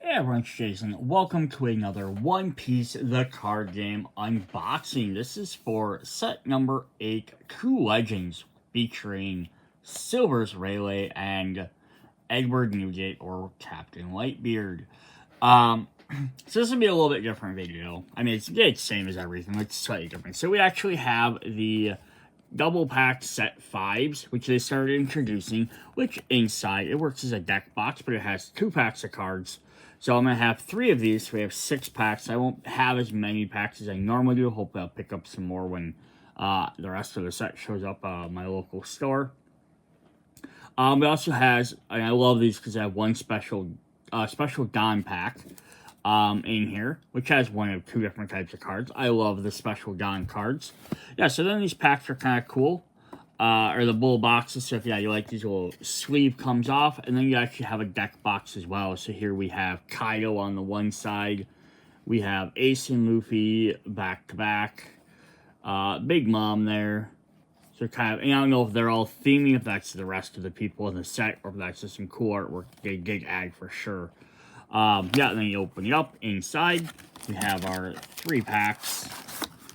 Hey everyone, it's Jason. Welcome to another One Piece the card game unboxing. This is for set number 8, True Legends, featuring Silver's Rayleigh and Edward Newgate, or Captain Lightbeard. So this will be a little bit different video. I mean, it's the same as everything, it's slightly different. So we actually have the double pack set 5s, which they started introducing, which inside, it works as a deck box, but it has 2 packs of cards. So I'm going to have 3 of these, so we have 6 packs. I won't have as many packs as I normally do. Hopefully I'll pick up some more when the rest of the set shows up at my local store. It also has, and I love these because I have one special Don pack in here, which has one of 2 different types of cards. I love the special Don cards. Yeah, so then these packs are kind of cool. Or the bull boxes, so if you like these, little sleeve comes off, and then you actually have a deck box as well. So here we have Kaido on the one side, we have Ace and Luffy back to back, Big Mom there. So kind of, and I don't know if they're all theming, if that's the rest of the people in the set, or if that's just some cool artwork they did add for sure. Yeah, and then you open it up. Inside, we have our 3 packs.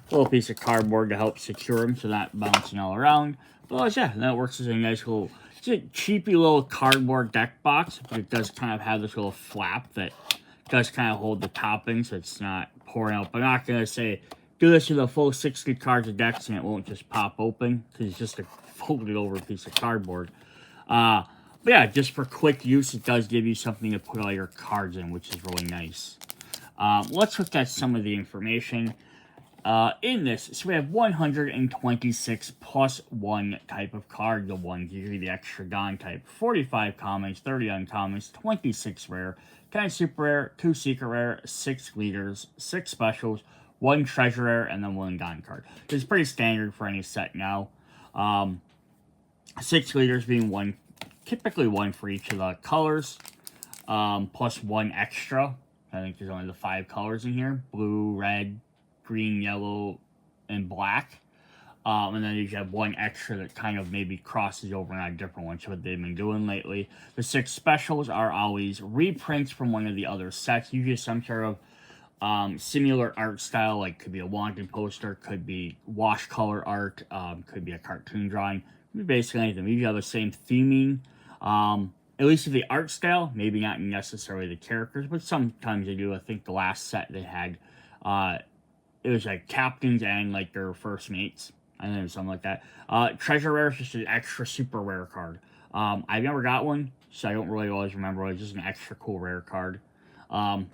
A little piece of cardboard to help secure them so not bouncing all around. But yeah, that works as a nice little, it's a cheapy little cardboard deck box, but it does kind of have this little flap that does kind of hold the topping so it's not pouring out. But I'm not going to say, do this with a full 60 cards of decks and it won't just pop open, because it's just a folded over piece of cardboard. But yeah, just for quick use, it does give you something to put all your cards in, which is really nice. Let's look at some of the information. In this, so we have 126 plus 1 type of card. The ones usually the extra Don type. 45 commons, 30 uncommons, 26 rare, 10 super rare, 2 secret rare, 6 leaders, 6 specials, 1 treasure rare, and then 1 Don card. It's pretty standard for any set now. 6 leaders being 1, typically 1 for each of the colors, plus 1 extra. I think there's only the 5 colors in here: blue, red, green, yellow, and black. And then you have 1 extra that kind of maybe crosses over on a different one. So what they've been doing lately. The 6 specials are always reprints from one of the other sets. Usually some sort of similar art style, like could be a wanted poster, could be wash color art, could be a cartoon drawing, could be basically anything. We usually have the same theming. At least with the art style, maybe not necessarily the characters, but sometimes they do. I think the last set they had, it was like captains and like their first mates. I think it was something like that. Treasure rare is just an extra super rare card. I've never got one, so I don't really always remember. It's just an extra cool rare card. Other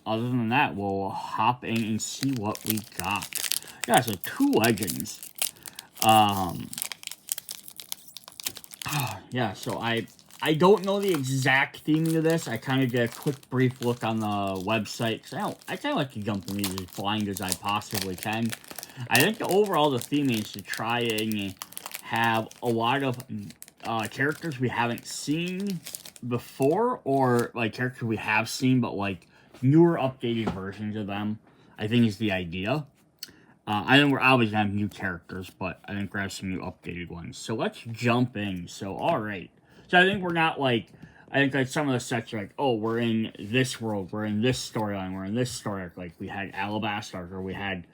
than that, we'll hop in and see what we got. Yeah, so 2 legends. Yeah, so I don't know the exact theming of this. I kind of did a quick brief look on the website, because I kind of like to jump in these as blind as I possibly can. I think overall the theming is to try and have a lot of characters we haven't seen before, or like characters we have seen, but like newer updated versions of them, I think is the idea. I think we're always going to have new characters, but I think we're going to have some new updated ones. So let's jump in. So, alright. So I think we're not like, I think like some of the sets are like, oh, we're in this world, we're in this storyline, we're in this story arc. Like we had Alabasta arc, or we had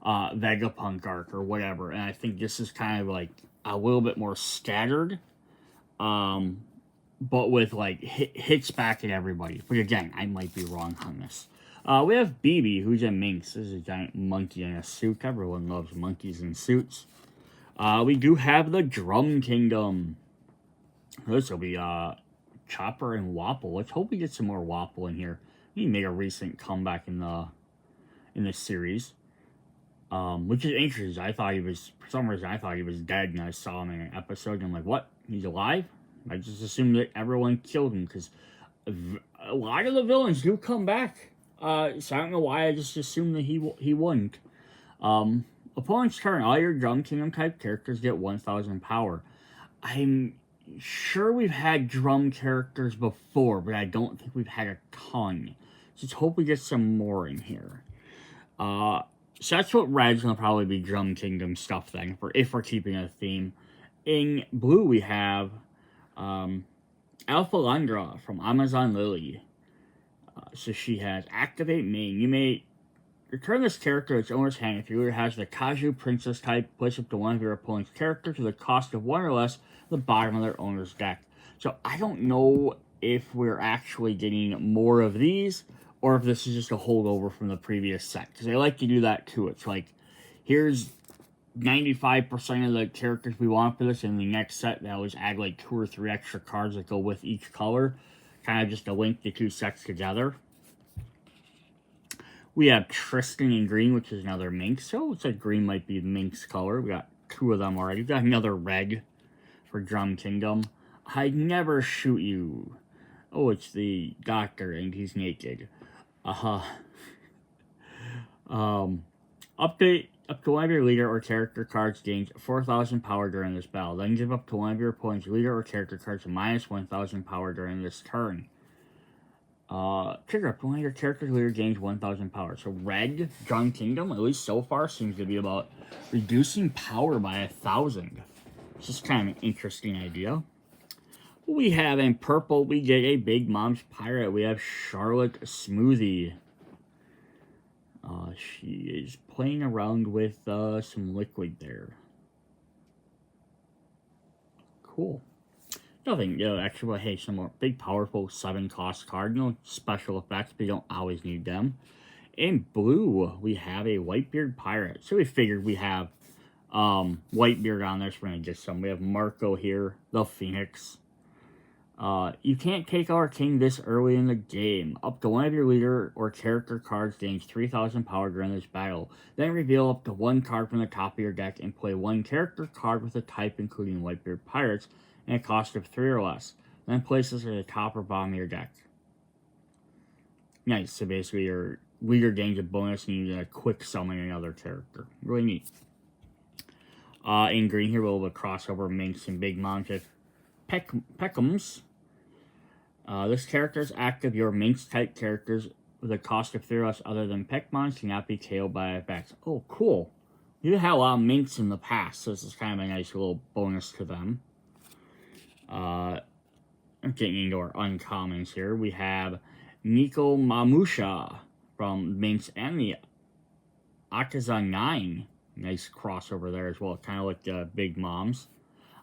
Vegapunk arc, or whatever. And I think this is kind of like a little bit more scattered, but with like hits back at everybody. But again, I might be wrong on this. We have BB, who's a minx. This is a giant monkey in a suit. Everyone loves monkeys in suits. We do have the Drum Kingdom. This will be Chopper and Wapple. Let's hope we get some more Wapple in here. He made a recent comeback in the series, which is interesting. I thought he was, for some reason, I thought he was dead, and I saw him in an episode, and I'm like, what? He's alive? I just assumed that everyone killed him, because a lot of the villains do come back. So I don't know why I just assumed that he wouldn't. Opponent's turn. All your Drum Kingdom type characters get 1,000 power. I'm sure we've had drum characters before, but I don't think we've had a ton. Just hope we get some more in here. So that's what red's gonna probably be Drum Kingdom stuff then, if we're keeping a theme. In blue we have Alpha Landra from Amazon Lily. So she has Activate Main. You may return this character to its owner's hand if your leader has the Kaiju Princess type. Place up to one of your opponent's characters to the cost of one or less at the bottom of their owner's deck. So I don't know if we're actually getting more of these, or if this is just a holdover from the previous set. Because they like to do that too. It's like, here's 95% of the characters we want for this, and the next set they always add like 2 or 3 extra cards that go with each color. Kind of just to link the 2 sets together. We have Tristan in green, which is another Minx. So it looks like green might be the Minx color. We got 2 of them already. We got another red for Drum Kingdom. I'd never shoot you. Oh, it's the doctor, and he's naked. Update. Up to one of your leader or character cards gains 4,000 power during this battle. Then give up to one of your opponent's leader or character cards a minus 1,000 power during this turn. Trigger up to one of your character's leader gains 1,000 power. So red, Drum Kingdom, at least so far, seems to be about reducing power by 1,000. It's just kind of an interesting idea. We have in purple, we get a Big Mom's Pirate. We have Charlotte Smoothie. She is playing around with some liquid there. Cool. Nothing extra, but hey, some more big, powerful 7-cost card. No special effects, but you don't always need them. In blue, we have a Whitebeard Pirate. So we figured we have Whitebeard on there, so we're going to get some. We have Marco here, the Phoenix. You can't take our king this early in the game. Up to one of your leader or character cards gains 3,000 power during this battle. Then reveal up to 1 card from the top of your deck and play 1 character card with a type including Whitebeard Pirates and a cost of 3 or less. Then place this at the top or bottom of your deck. Nice. So basically your leader gains a bonus and you can quick summon another character. Really neat. In green here, we'll have a crossover Minx and Big Mom to Peckums. This character is active. Your Minx-type characters with a cost of 3 or less other than Peckmons cannot be KO'd by effects. Oh, cool. You had a lot of Minx in the past, so this is kind of a nice little bonus to them. Getting into our uncommons here, we have Nico Mamusha from Minx and the Akaza 9. Nice crossover there as well, kind of like the Big Moms.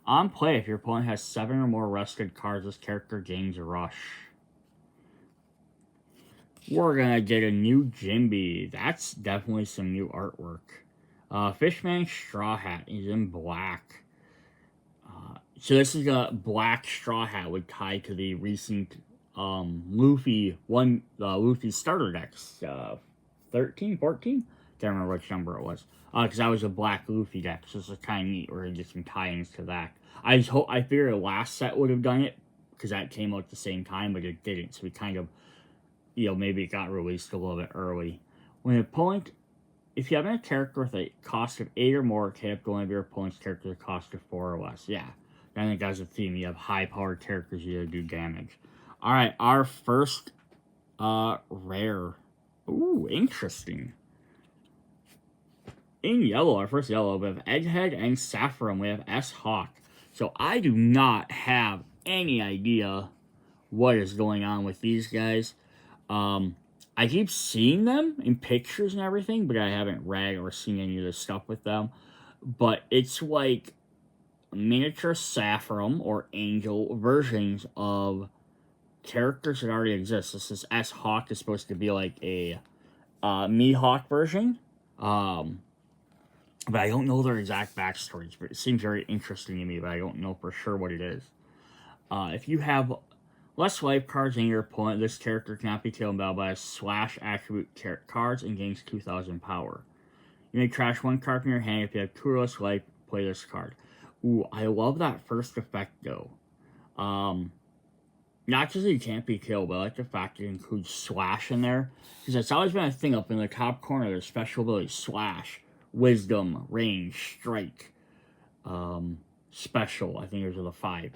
On play, if your opponent has 7 or more rested cards, this character gains a rush. We're gonna get a new Jimby. That's definitely some new artwork. Fishman Straw Hat. He's in black. So this is a black straw hat would tie to the recent Luffy starter decks. 13, 14? Can't remember which number it was. Because that was a black Luffy deck, so this is kind of neat. We're going to get some tie-ins to that. I figured the last set would have done it, because that came out at the same time, but it didn't. So we kind of, maybe it got released a little bit early. When an opponent, if you have a character with a cost of 8 or more, take up one of your opponent's characters with a cost of 4 or less. Yeah, I think that's a theme. You have high-powered characters, you do damage. Alright, our first rare. Ooh, interesting. In yellow, our first yellow, we have Egghead and Saffron. We have S-Hawk. So I do not have any idea what is going on with these guys. I keep seeing them in pictures and everything, but I haven't read or seen any of this stuff with them. But it's like miniature Saffron or Angel versions of characters that already exist. This is S-Hawk is supposed to be like a Mihawk version. But I don't know their exact backstories, but it seems very interesting to me, but I don't know for sure what it is. If you have less life cards than your opponent, this character cannot be killed by a slash attribute cards and gains 2,000 power. You may trash 1 card from your hand. If you have 2 or less life, play this card. Ooh, I love that first effect, though. Not just that you can't be killed, but I like the fact it includes slash in there. Because it's always been a thing up in the top corner. There's special abilities, slash, wisdom, range, strike, special. I think those are the 5.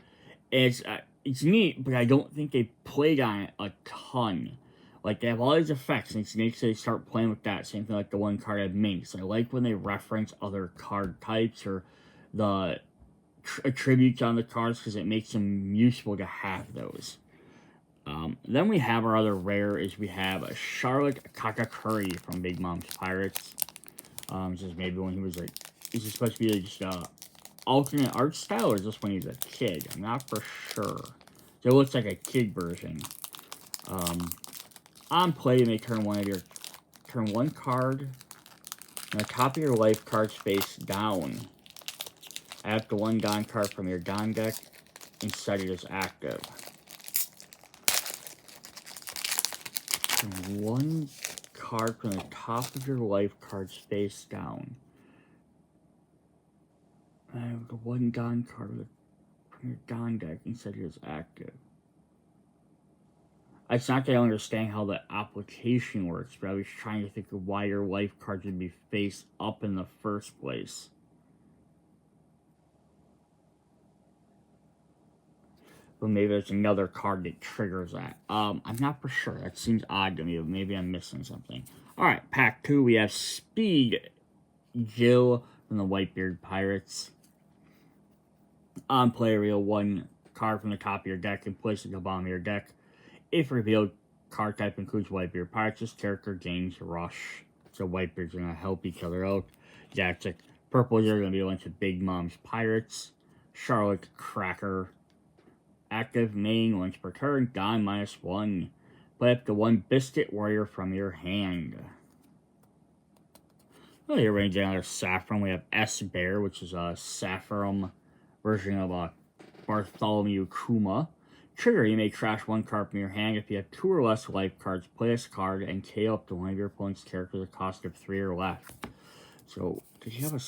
It's neat, but I don't think they played on it a ton. Like, they have all these effects, and it's neat to start playing with that. Same thing like the one card I Minx. I like when they reference other card types or the attributes on the cards, because it makes them useful to have those. Then we have our other rare is we have a Charlotte Kakakuri from Big Mom's Pirates. Just maybe when he was like, is he supposed to be like just alternate art style, or is this when he's a kid? I'm not for sure. So it looks like a kid version. On play, you may turn one card on the top of your life card face down. After one Don card from your Don deck and set it as active. Turn one card from the top of your life cards face down. I have the one Don card from your Don deck and set it as active. It's not that I understand how the application works, but I was trying to think of why your life cards would be face up in the first place. But maybe there's another card that triggers that. I'm not for sure. That seems odd to me, but maybe I'm missing something. Alright, pack 2, we have Speed Jill from the Whitebeard Pirates. On play, reveal one card from the top of your deck and place it at the bottom of your deck. If revealed card type includes Whitebeard Pirates, this character gains Rush. So Whitebeard's going to help each other out. Yeah, it's like purple, you're going to be a bunch of Big Mom's Pirates. Charlotte Cracker. Active main once per turn, Don -1. Play up to one Biscuit Warrior from your hand. Well, here we're getting another Saffron. We have S Bear, which is a Saffron version of a Bartholomew Kuma. Trigger, you may trash one card from your hand. If you have 2 or less life cards, play this card and KO up to one of your opponent's characters at a cost of 3 or less. So, did you have a...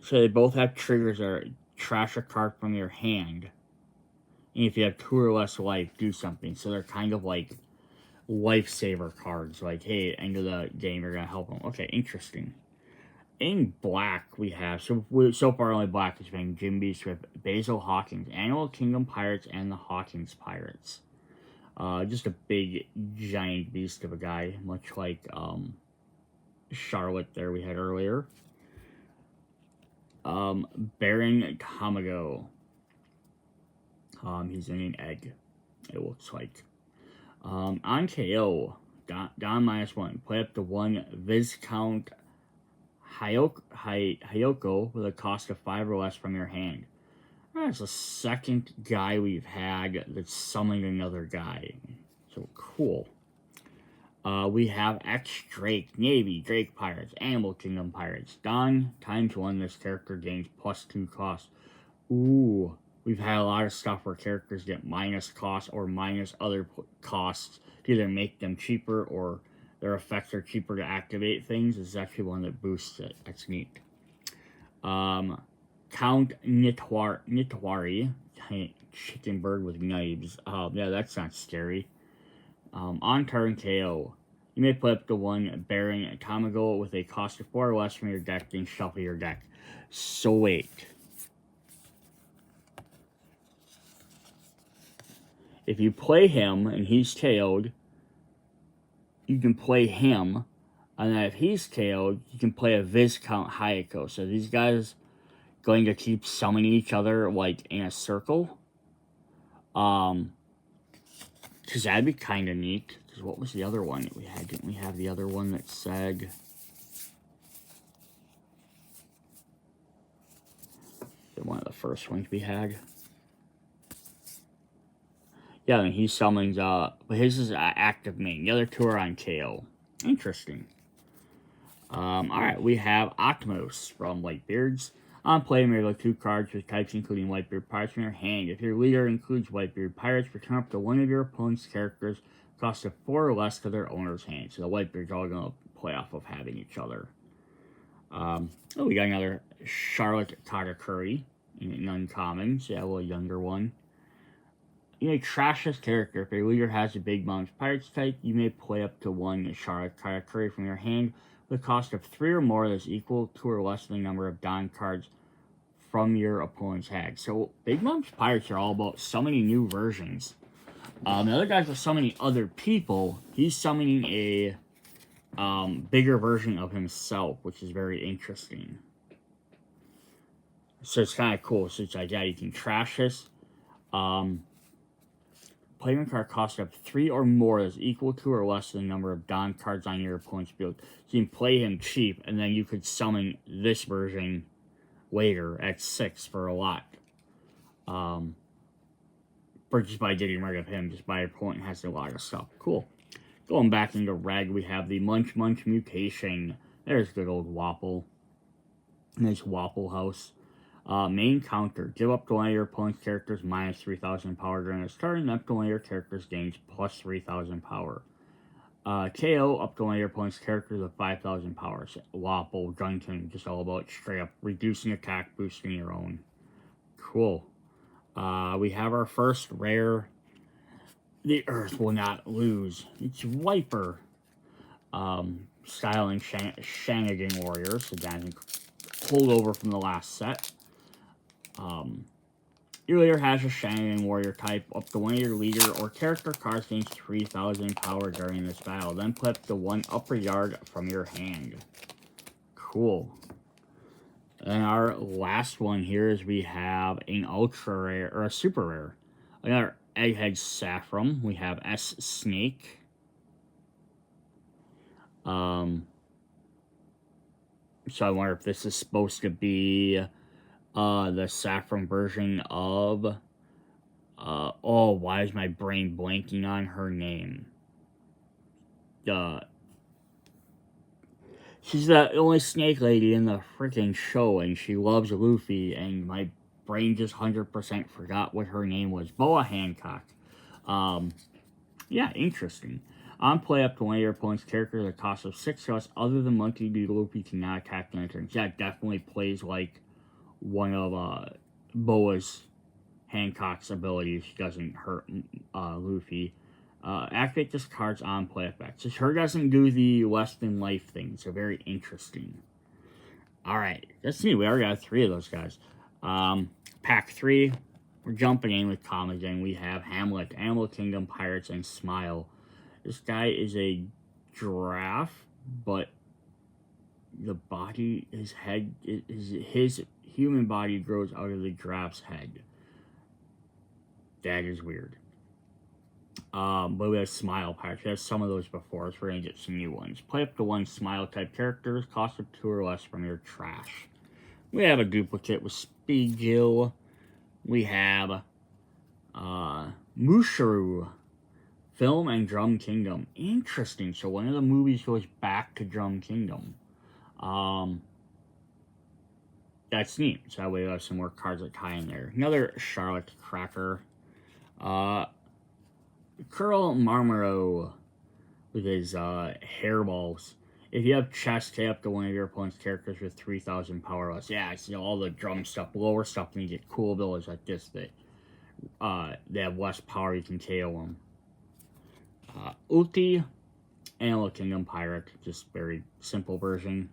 So they both have triggers that are trash a card from your hand. And if you have 2 or less life, do something. So they're kind of like lifesaver cards. Like, hey, end of the game, you're going to help them. Okay, interesting. In black, we have, so far only black has been Jim Beast with Basil Hawkins, Animal Kingdom Pirates, and the Hawkins Pirates. Just a big, giant beast of a guy, much like Charlotte there we had earlier. Baron Kamago. He's in an egg, it looks like. On KO, Don -1. Play up to one Viscount Hyoko with a cost of 5 or less from your hand. That's the second guy we've had that's summoning another guy. So cool. We have X Drake, Navy, Drake Pirates, Animal Kingdom Pirates. Don, ×1, this character gains +2 cost. Ooh, we've had a lot of stuff where characters get minus cost or minus other costs to either make them cheaper or their effects are cheaper to activate things. This is actually one that boosts it. That's neat. Count Nitwari, chicken bird with knives. Yeah, that's not scary. On turn KO, you may play up to one Baron Kamago with a cost of 4 or less from your deck, then shuffle your deck. So wait. If you play him and he's KO'd, you can play him, and then if he's KO'd, you can play a Viscount Hyoko. So these guys going to keep summoning each other like in a circle. Because that'd be kind of neat. Because what was the other one that we had? Didn't we have the other one that said... one of the first ones we had. Yeah, and he summons, but his is active main. The other 2 are on KO. Interesting. Alright, we have Atmos from Whitebeards. On play, you may look 2 cards with types including Whitebeard Pirates from your hand. If your leader includes Whitebeard Pirates, return up to one of your opponent's characters, cost of 4 or less to their owner's hand. So the Whitebeards are all going to play off of having each other. We got another Charlotte Kakakuri in uncommon. So yeah, a little younger one. You may trash this character. If your leader has a Big Mom's Pirates type, you may play up to one Charlotte Kakakuri from your hand with a cost of 3 or more that is equal to or less than the number of Don cards from your opponent's hand. So Big Mom's Pirates are all about summoning new versions. The other guys are summoning other people. He's summoning a bigger version of himself, which is very interesting. So it's kind of cool. So it's like, yeah, you can trash this. Play one card costs up 3 or more is equal to or less than the number of Don cards on your opponent's field. So you can play him cheap, and then you could summon this version later at 6 for a lot. For just by getting rid of him, just by your opponent has a lot of stuff. Cool. Going back into red, we have the Munch Munch mutation. There's good old Wapple. Nice Wapple house. Main counter. Give up to one of your opponent's characters minus 3,000 power during its turn. Up to one of your characters gains plus 3,000 power. KO up to one of your opponent's characters with 5,000 power. Wapple, Gunton, just all about straight up reducing attack, boosting your own. Cool. We have our first rare. The Earth will not lose. It's Viper. Styling Shannigan Warriors. So that pulled over from the last set. Your leader has a Shannigan Warrior type. Up to one of your leader or character cards gains 3,000 power during this battle. Then put up to 1 upper yard from your hand. Cool. And our last one here is we have an ultra rare, or a super rare. Another Egghead Saffron. We have S Snake. So I wonder if this is supposed to be the Saffron version of oh, why is my brain blanking on her name? She's the only snake lady in the freaking show, and she loves Luffy, and my brain just 100% forgot what her name was. Boa Hancock. Yeah, interesting. On play, up to one of your opponent's characters at a cost of 6 costs other than Monkey D. Luffy cannot attack during turns. Yeah, it definitely plays like one of Boa's Hancock's abilities. She doesn't hurt Luffy. Activate this card's on play effect. So her doesn't do the less than life thing. So very interesting. Alright, let's see. We already got 3 of those guys. Pack 3. We're jumping in with commons, and we have Hamlet, Animal Kingdom, Pirates, and Smile. This guy is a giraffe, but the body, his head, his human body grows out of the giraffe's head. That is weird. But we have Smile Pirates. We have some of those before, so we're going to get some new ones. Play up to 1 Smile type characters, cost of 2 or less from your trash. We have a duplicate with Speed Gill. We have Musharu, Film and Drum Kingdom. Interesting. So one of the movies goes back to Drum Kingdom. That's neat. So that way we have some more cards that tie in there. Another Charlotte Cracker. Curl Marmaro with his hairballs. If you have chest, tap up to one of your opponent's characters with 3,000 power less. Yeah, I see all the drum stuff, lower stuff, and you get cool abilities like this that they have less power, you can KO them. Ulti, Animal Kingdom Pirate, just very simple version.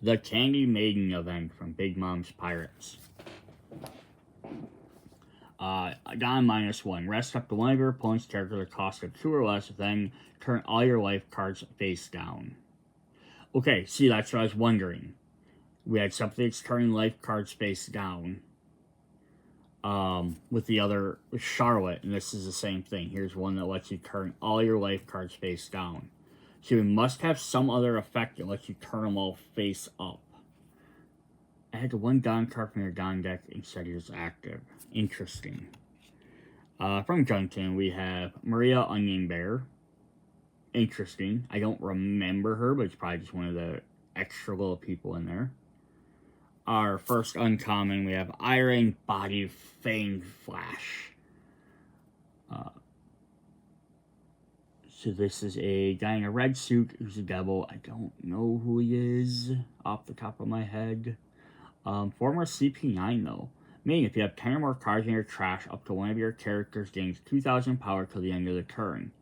The Candy Maiden event from Big Mom's Pirates. Down -1. Rest up to one of your opponent's characters at a cost of 2 or less, then turn all your life cards face down. Okay, see, that's what I was wondering. We had something that's turning life cards face down. With the other Charlotte, and this is the same thing. Here's one that lets you turn all your life cards face down. So you must have some other effect that lets you turn them all face up. Add 1 Don card from your Don deck instead of it's active. Interesting. From Junkin, we have Maria Onion Bear. Interesting. I don't remember her, but it's probably just one of the extra little people in there. Our first uncommon, we have Iron Body Fang Flash. So this is a guy in a red suit who's a devil. I don't know who he is off the top of my head. Former CP9 though. Meaning if you have 10 or more cards in your trash, up to one of your characters gains 2,000 power till the end of the turn.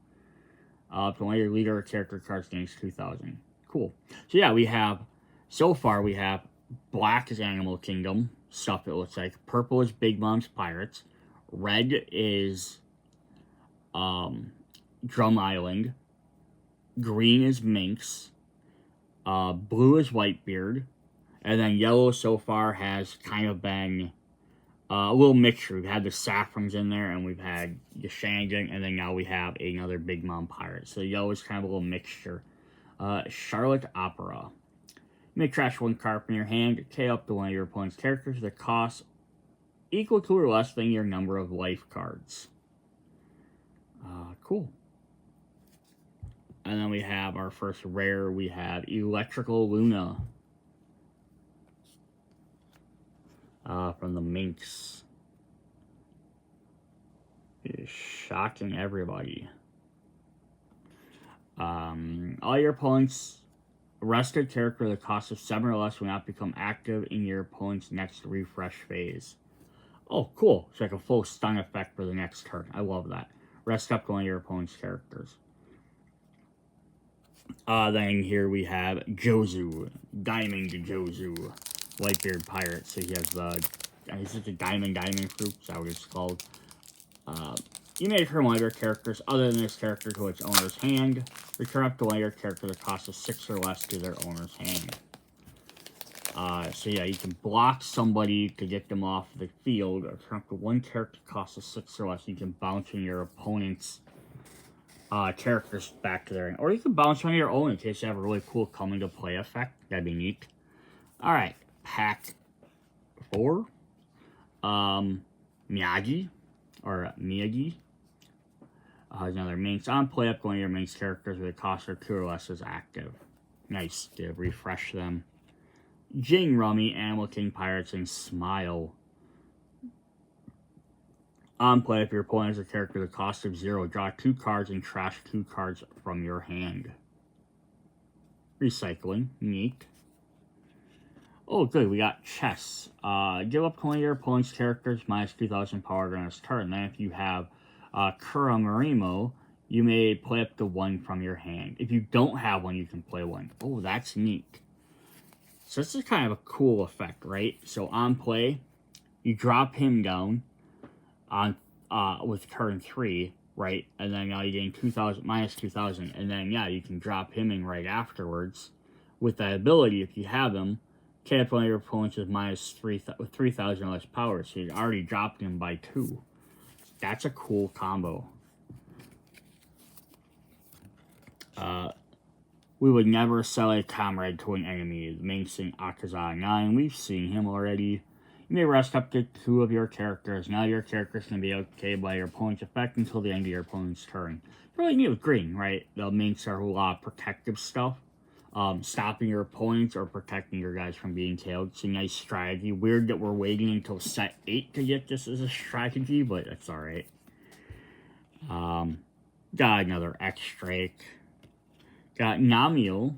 Up to one of your leader or character cards gains 2,000. Cool. So yeah, we have, so far we have black is Animal Kingdom stuff, it looks like. Purple is Big Mom's Pirates. Red is Drum Island. Green is Minx. Blue is Whitebeard. And then yellow so far has kind of been a little mixture. We've had the Saffrons in there, and we've had the Shandong, and then now we have another Big Mom Pirate. So yellow is kind of a little mixture. Charlotte Opera. You may trash one card from your hand, K up to one of your opponent's characters that costs equal to or less than your number of life cards. Cool. And then we have our first rare. We have Electrical Luna. From the Minx. It is shocking everybody. All your opponents' rested character the cost of 7 or less will not become active in your opponent's next refresh phase. Oh, cool. It's like a full stun effect for the next turn. I love that. Rest up to one of your opponent's characters. Then here we have Jozu. Diamond Jozu. Whitebeard Pirate. So he has the... Is it the Diamond Fruit? Is that what it's called? You may return one of your characters other than this character to its owner's hand. Return up to one of your characters that costs of 6 or less to their owner's hand. So yeah, you can block somebody to get them off the field, or turn up to one character that costs of 6 or less. You can bounce in your opponent's characters back to their end. Or you can bounce one of your own in case you have a really cool coming to play effect. That'd be neat. Alright, pack 4. Miyagi. Or Miyagi. Another Minx. On play up one of your Minx characters with a cost of 2 or less is active. Nice to refresh them. Jing Rummy, Animal King Pirates, and Smile. On play, if your opponent has a character with a cost of 0, draw 2 cards and trash 2 cards from your hand. Recycling. Neat. Oh, good. We got Chess. Give up to one of your opponent's characters minus 2,000 power during his turn. Then if you have Kura Marimo, you may play up to 1 from your hand. If you don't have one, you can play 1. Oh, that's neat. So this is kind of a cool effect, right? So on play, you drop him down on with turn 3, right? And then now you're getting 2,000 minus 2,000, and then yeah, you can drop him in right afterwards with that ability if you have him. Can't one of your opponents with minus 3,000 or less power, so you already dropped him by 2. That's a cool combo. We would never sell a comrade to an enemy. Minxing Akaza 9. We've seen him already. You may rest up to 2 of your characters. Now your characters can be okay by your opponent's effect until the end of your opponent's turn. Really neat with green, right? The Minx are a lot of protective stuff. Stopping your opponents or protecting your guys from being tailed. It's a nice strategy. Weird that we're waiting until set 8 to get this as a strategy, but that's alright. Got another X-Drake. Got Namio,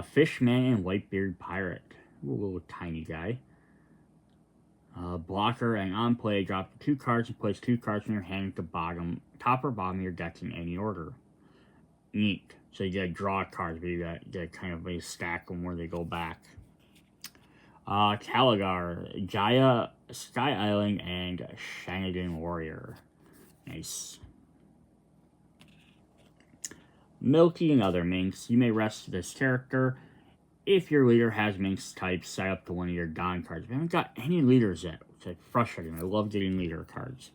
Fishman, and Whitebeard Pirate. Ooh, a little tiny guy. Blocker, and on play, drop 2 cards and place 2 cards from your hand to top or bottom of your deck in any order. Neat. So you gotta draw cards, but you gotta kind of stack them where they go back. Caligar, Jaya, Sky Island, and Shannon Warrior. Nice. Milky and other Minx. You may rest this character. If your leader has Minx type, set up to one of your Don cards. We haven't got any leaders yet, which is frustrating. I love getting leader cards.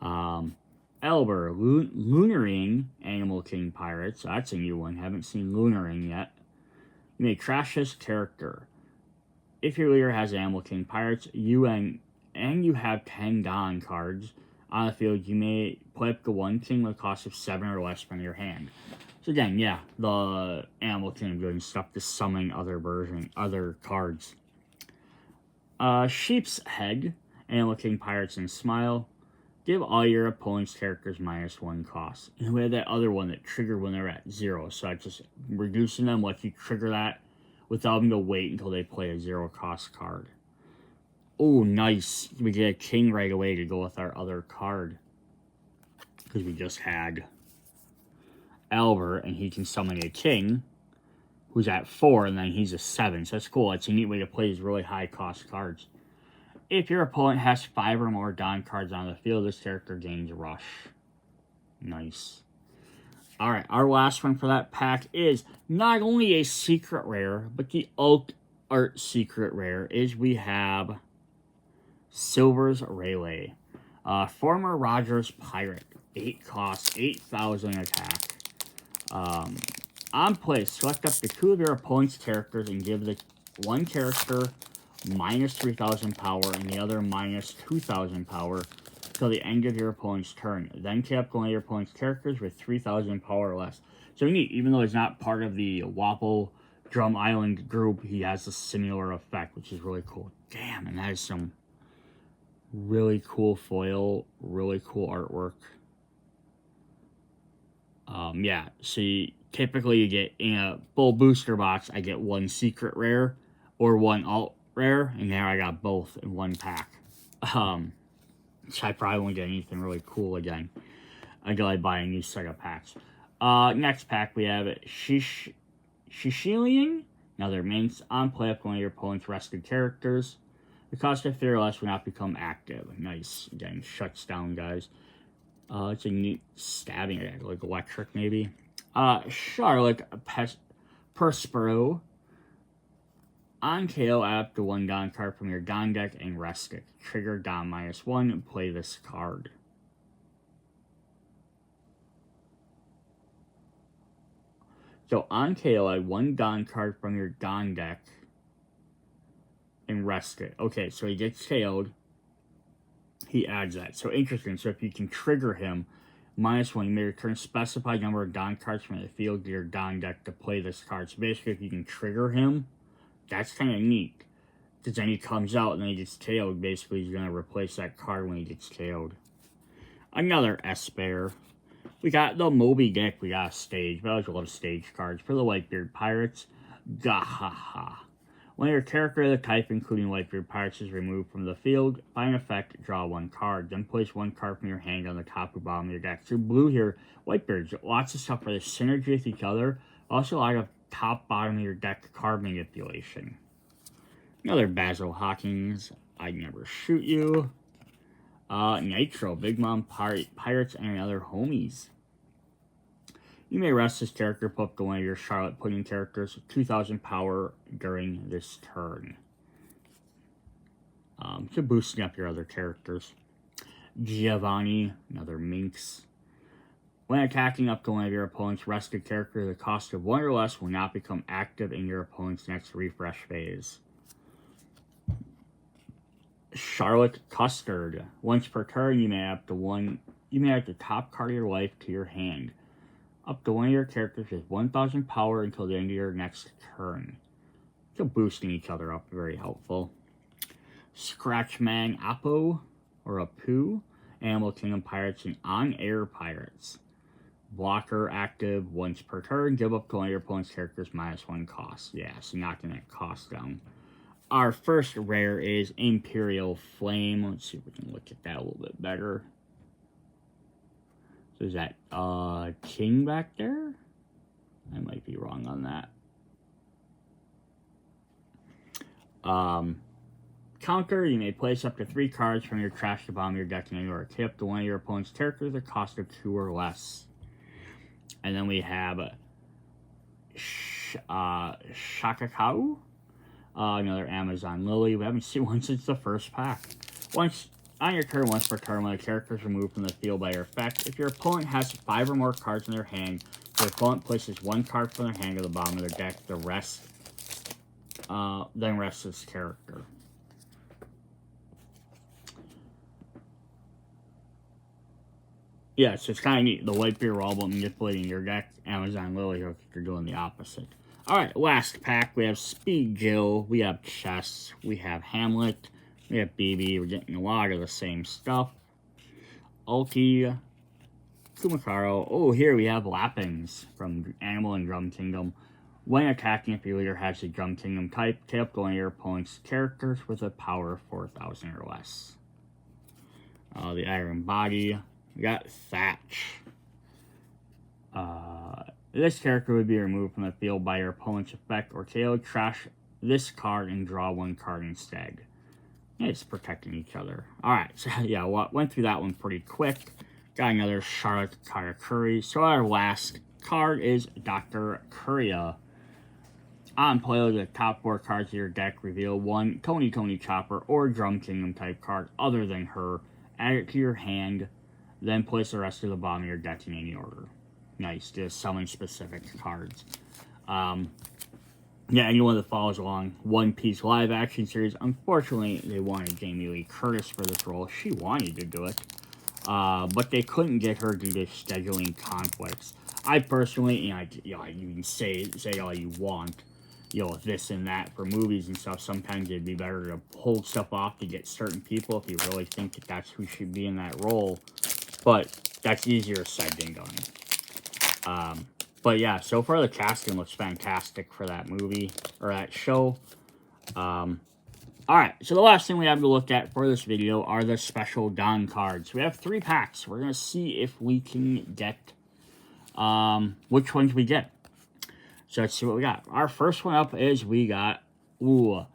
Elber, Lunaring, Animal King Pirates. So that's a new one. Haven't seen Lunaring yet. You may trash this character. If your leader has Animal King Pirates, you have 10 Don cards on the field, you may play up to 1 king with a cost of 7 or less from your hand. So again, yeah, the Animal King doing stuff to summon other cards. Sheep's Head, Animal King Pirates, and Smile. Give all your opponent's characters minus 1 cost. And we have that other one that triggered when they're at 0. So I just reducing them, lets you trigger that without them to wait until they play a 0 cost card. Oh, nice. We get a king right away to go with our other card. Because we just had Albert, and he can summon a king who's at 4, and then he's a 7. So that's cool. It's a neat way to play these really high cost cards. If your opponent has 5 or more Don cards on the field, this character gains Rush. Nice. Alright, our last one for that pack is not only a secret rare, but the art secret rare is we have Silver's Rayleigh. Former Rogers Pirate. 8 cost, 8,000 attack. On play, select up to 2 of your opponent's characters and give the one character minus 3,000 power and the other minus 2,000 power till the end of your opponent's turn. Then tap one of your opponent's characters with 3,000 power or less. So neat, even though he's not part of the Wapple Drum Island group, he has a similar effect, which is really cool. Damn, and that is some really cool foil, really cool artwork. Yeah, see, typically you get, in a full booster box, I get 1 secret rare or 1 alt rare, and now I got both in 1 pack. So I probably won't get anything really cool again until I buy a new set of packs. Next pack we have Shishilian. Another mints. On play up one of your opponent's rested characters. The cost of 3 or less will not become active. Nice. Again, shuts down guys. It's a neat stabbing attack, like electric maybe. Charlotte Perspero. On KO, add up to 1 Don card from your Don deck and rest it. Trigger Don -1 and play this card. So on KO, add 1 Don card from your Don deck and rest it. Okay, so he gets KO'd. He adds that. So interesting. So if you can trigger him, -1, you may return specified number of Don cards from the field to your Don deck to play this card. So basically, if you can trigger him, that's kind of neat. Because then he comes out and then he gets KO'd. Basically, he's going to replace that card when he gets KO'd. Another S-Bear. We got the Moby Dick. We got a stage. But I always love stage cards. For the Whitebeard Pirates, Gahaha. When your character of the type, including Whitebeard Pirates, is removed from the field, by an effect, draw 1 card. Then place 1 card from your hand on the top or bottom of your deck. So blue here, Whitebeards, lots of stuff for the synergy with each other. Also a lot of top, bottom of your deck card manipulation. Another Basil Hawkins, I'd Never Shoot You. Nitro, Big Mom Pirates, and other homies. You may rest this character, put up to one of your Charlotte Pudding characters, 2,000 power during this turn. To boosting up your other characters. Giovanni, another Minx. When attacking up to one of your opponent's rested character, the cost of 1 or less will not become active in your opponent's next refresh phase. Charlotte Custard. Once per turn, you may add the top card of your life to your hand. Up to one of your characters with 1,000 power until the end of your next turn. So boosting each other up, very helpful. Scratchman Apo, or Apu, Animal Kingdom Pirates, and On-Air Pirates. Blocker active once per turn. Give up to one of your opponent's characters -1 cost. Yeah, so knocking that cost down. Our first rare is Imperial Flame. Let's see if we can look at that a little bit better. So is that King back there? I might be wrong on that. Counter, you may place up to 3 cards from your trash to bottom of your deck and or tip to one of your opponent's characters at a cost of 2 or less. And then we have Shakakau, another Amazon Lily. We haven't seen one since the first pack. Once on your turn, once per turn, when a character is removed from the field by your effect, if your opponent has 5 or more cards in their hand, your opponent places 1 card from their hand to the bottom of their deck. The rest, then rests this character. Yeah, so it's kind of neat. The Whitebeard are all about manipulating your deck. Amazon Lily, you're doing the opposite. Alright, last pack. We have Speed Jill. We have Chess. We have Hamlet. We have BB. We're getting a lot of the same stuff. Ulti. Kumakaro. Oh, here we have Lappings from Animal and Drum Kingdom. When attacking, if your leader has a Drum Kingdom type, take up one of your opponent's characters with a power of 4,000 or less. The Iron Body. We got Thatch. This character would be removed from the field by your opponent's effect or KO. Trash this card and draw 1 card instead. It's protecting each other. Alright, so yeah, went through that one pretty quick. Got another Charlotte Karakuri. So our last card is Dr. Kuria. On play, the top 4 cards of your deck reveal 1 Tony Chopper or Drum Kingdom type card other than her. Add it to your hand, then place the rest of the bottom of your deck in any order. Nice, just summon specific cards. Yeah, anyone that follows along One Piece live action series, unfortunately, they wanted Jamie Lee Curtis for this role. She wanted to do it, but they couldn't get her due to scheduling conflicts. I personally, you can say all you want, this and that for movies and stuff. Sometimes it'd be better to hold stuff off to get certain people if you really think that that's who should be in that role. But that's easier said than done. But yeah, so far the casting looks fantastic for that movie, or that show. Alright, so the last thing we have to look at for this video are the special Don cards. We have 3 packs. We're going to see if we can get, which ones we get. So let's see what we got. Our first one up is we got, so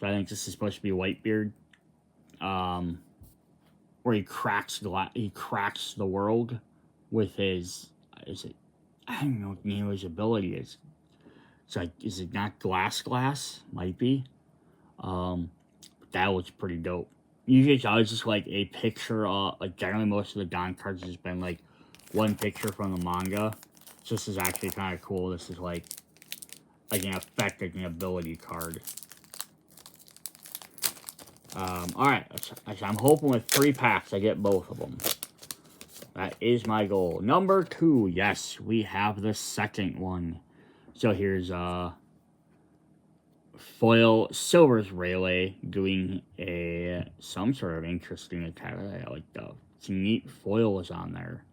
I think this is supposed to be Whitebeard. Where he cracks the world with his, I don't know what the name of his ability is. It's like, is it not Glass? Might be. That looks pretty dope. Usually it's always just like a picture, like generally most of the Don cards has been like one picture from the manga. So this is actually kind of cool. This is like an effect, like an ability card. Alright, I'm hoping with 3 packs I get both of them. That is my goal. Number 2, yes, we have the second one. So here's foil Silver's Rayleigh doing some sort of interesting attack. I like some neat foils on there.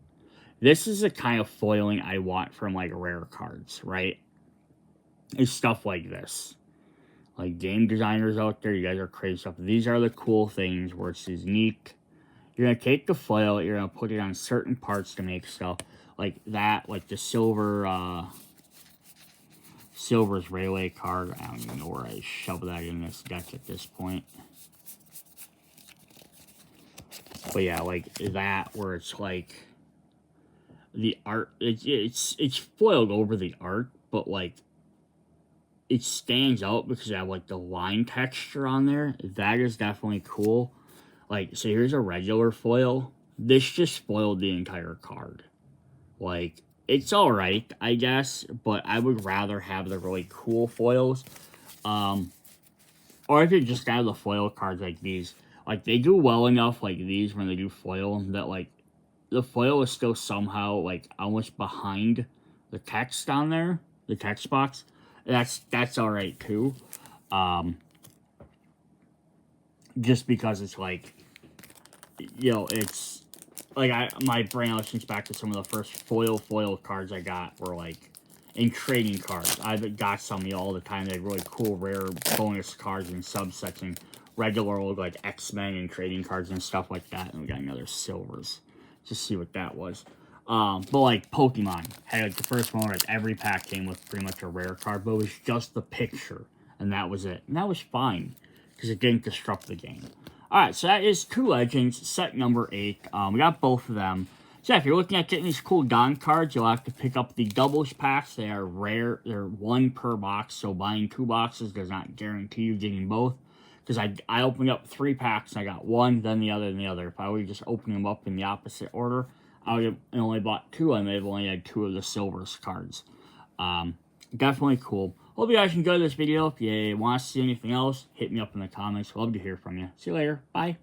This is the kind of foiling I want from like rare cards, right? It's stuff like this. Like game designers out there, you guys are crazy stuff. These are the cool things where it's unique. You're going to take the foil, you're going to put it on certain parts to make stuff like that, like the Silver's Rayleigh card. I don't even know where I shove that in this deck at this point. But yeah, like that, where it's like the art, it's foiled over the art, but like it stands out because I have like the line texture on there. That is definitely cool. Like, so here's a regular foil. This just foiled the entire card. Like, it's alright, I guess, but I would rather have the really cool foils. Or if you just have the foil cards like these. Like, they do well enough, like these, when they do foil, that, like, the foil is still somehow, like, almost behind the text on there. The text box. That's alright, too. Just because it's like, it's like my brain listens back to some of the first foil cards I got were like in trading cards. I've got some of you all the time. They have really cool rare bonus cards and subsets and regular old like X-Men and trading cards and stuff like that. And we got another Silvers. Just see what that was. But like Pokemon had like the first one where like every pack came with pretty much a rare card, but it was just the picture and that was it. And that was fine because it didn't disrupt the game. Alright, so that is 2 Legends, set number 8. We got both of them. So yeah, if you're looking at getting these cool Don cards, you'll have to pick up the doubles packs. They are rare. They're 1 per box, so buying 2 boxes does not guarantee you getting both. Because I opened up 3 packs, and I got 1, then the other, and the other. If I would have just opened them up in the opposite order, I would have only bought 2. I may have only had 2 of the Silvers cards. Definitely cool. Hope you guys enjoyed this video. If you want to see anything else, hit me up in the comments. Love to hear from you. See you later. Bye.